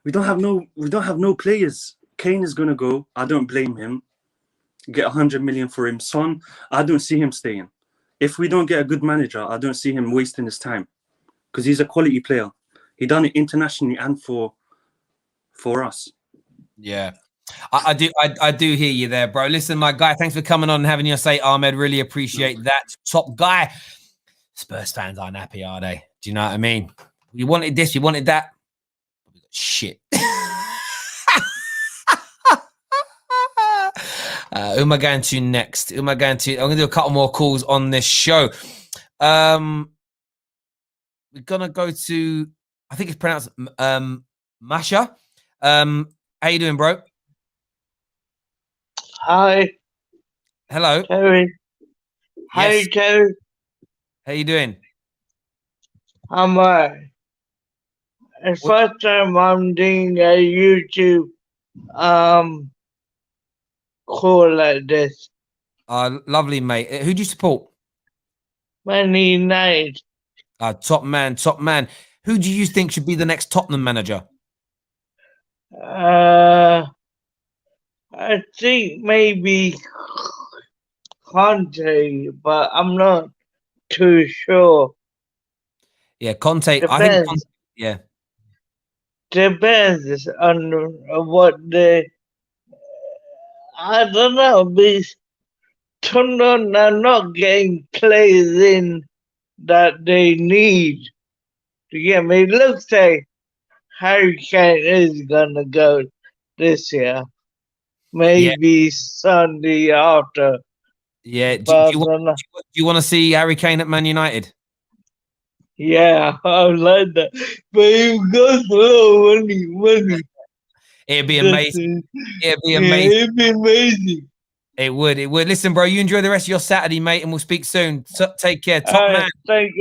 we don't have no players. Kane is gonna go. I don't blame him. Get 100 million for him. Son, I don't see him staying. If we don't get a good manager, I don't see him wasting his time, because he's a quality player. He done it internationally and for us. Yeah. I do hear you there, bro. Listen, my guy, thanks for coming on and having your say, Ahmed. Really appreciate that. Top guy. Spurs fans aren't happy, are they? Do you know what I mean? You wanted this, you wanted that. Shit. Who am I going to next? I'm going to do a couple more calls on this show. We're gonna go to, I think it's pronounced Masha. How you doing, bro? Hi. Hello. Terry. Hi, Yes. Terry. How you doing? I'm it's first time I'm doing a YouTube call like this. Lovely, mate. Who do you support? Man United. Top man, top man. Who do you think should be the next Tottenham manager? I think maybe Conte, but I'm not too sure. Yeah, Conte. Depends. I think Conte, yeah. Depends on what they. I don't know. Because Tottenham are not getting players in that they need. To get me, it looks like Harry Kane is gonna go this year. Maybe Sunday after. Yeah. Do you want to see Harry Kane at Man United? Yeah, I like that. But he got a lot of money. It'd be amazing. It'd be amazing. Yeah, it'd be amazing. It would. It would. Listen, bro, you enjoy the rest of your Saturday, mate, and we'll speak soon. Take care. Top man. Thank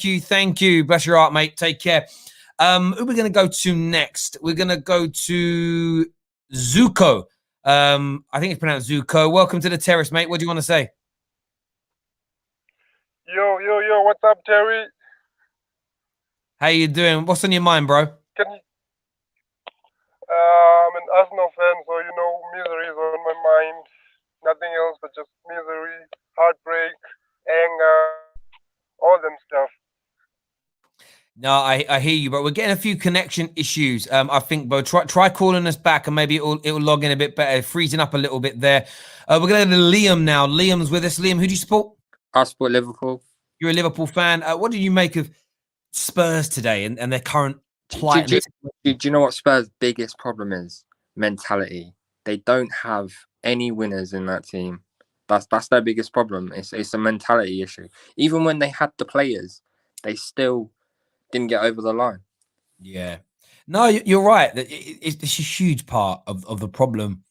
you. Thank you. Bless your heart, mate. Take care. Who are we going to go to next? We're going to go to Zuko. I think it's pronounced Zuko. Welcome to the terrace, mate. What do you want to say? Yo, what's up, Terry? How you doing? What's on your mind, bro? I'm an Arsenal fan, so misery is on my mind. Nothing else but just misery, heartbreak, anger, all them stuff. No, I hear you, but we're getting a few connection issues. I think, bro. Try calling us back, and maybe it'll log in a bit better. Freezing up a little bit there. We're going to Liam now. Liam's with us. Liam, who do you support? I support Liverpool. You're a Liverpool fan. What did you make of Spurs today and their current plight? Do you know what Spurs' biggest problem is? Mentality. They don't have any winners in that team. That's their biggest problem. It's a mentality issue. Even when they had the players, they still didn't get over the line. Yeah. No, you're right. It's a huge part of the problem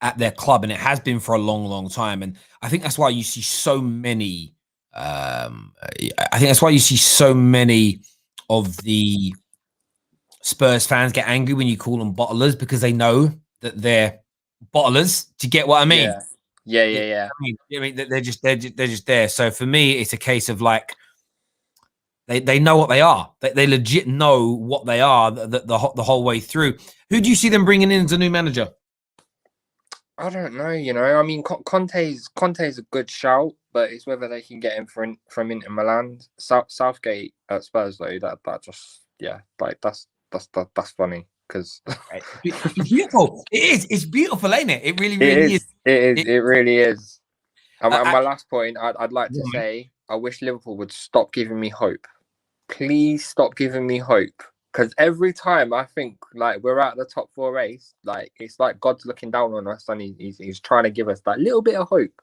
at their club, and it has been for a long, long time. And I think that's why you see so many. I think that's why you see so many of the Spurs fans get angry when you call them bottlers, because they know that they're bottlers. Do you get what I mean? Yeah. I mean, they're just there. So for me, it's a case of like they know what they are. They legit know what they are the whole way through. Who do you see them bringing in as a new manager? I don't know. I mean, Conte's a good shout, but it's whether they can get him from Inter Milan. Southgate at Spurs though, that just that's funny because it's beautiful. It's beautiful, ain't it? It really is. It really is. And my last point, I'd like to say, I wish Liverpool would stop giving me hope. Please stop giving me hope. Because every time I think like we're at the top 4 race, like it's like God's looking down on us and he's trying to give us that little bit of hope.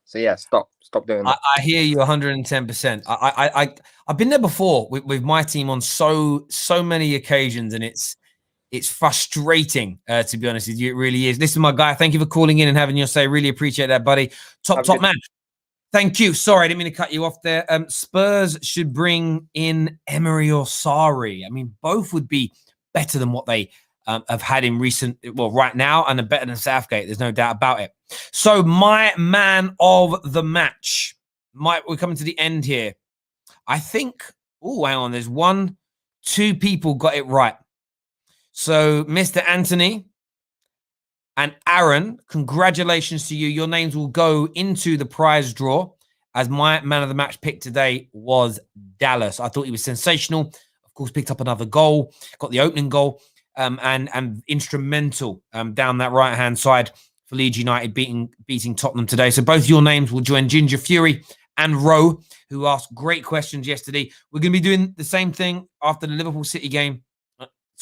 So yeah, stop doing that. I hear you 110%. I've been there before with my team on so many occasions, and it's frustrating, to be honest with you. It really is. Listen, my guy, thank you for calling in and having your say. Really appreciate that, buddy. Top man. Thank you. Sorry, I didn't mean to cut you off there. Spurs should bring in Emery or Sarri. I mean, both would be better than what they have had in right now, and are better than Southgate. There's no doubt about it. So my man of the match, we're coming to the end here. I think, hang on. There's 2 people got it right. So Mr. Anthony and Aaron, congratulations to you. Your names will go into the prize draw, as my man of the match pick today was Dallas. I thought he was sensational. Of course, picked up another goal, got the opening goal, and instrumental down that right-hand side for Leeds United beating Tottenham today. So both your names will join Ginger Fury and Rowe, who asked great questions yesterday. We're going to be doing the same thing after the Liverpool City game.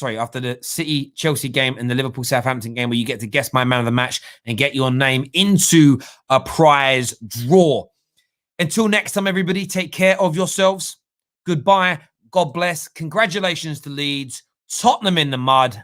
After the City-Chelsea game and the Liverpool-Southampton game, where you get to guess my man of the match and get your name into a prize draw. Until next time, everybody, take care of yourselves. Goodbye. God bless. Congratulations to Leeds. Tottenham in the mud.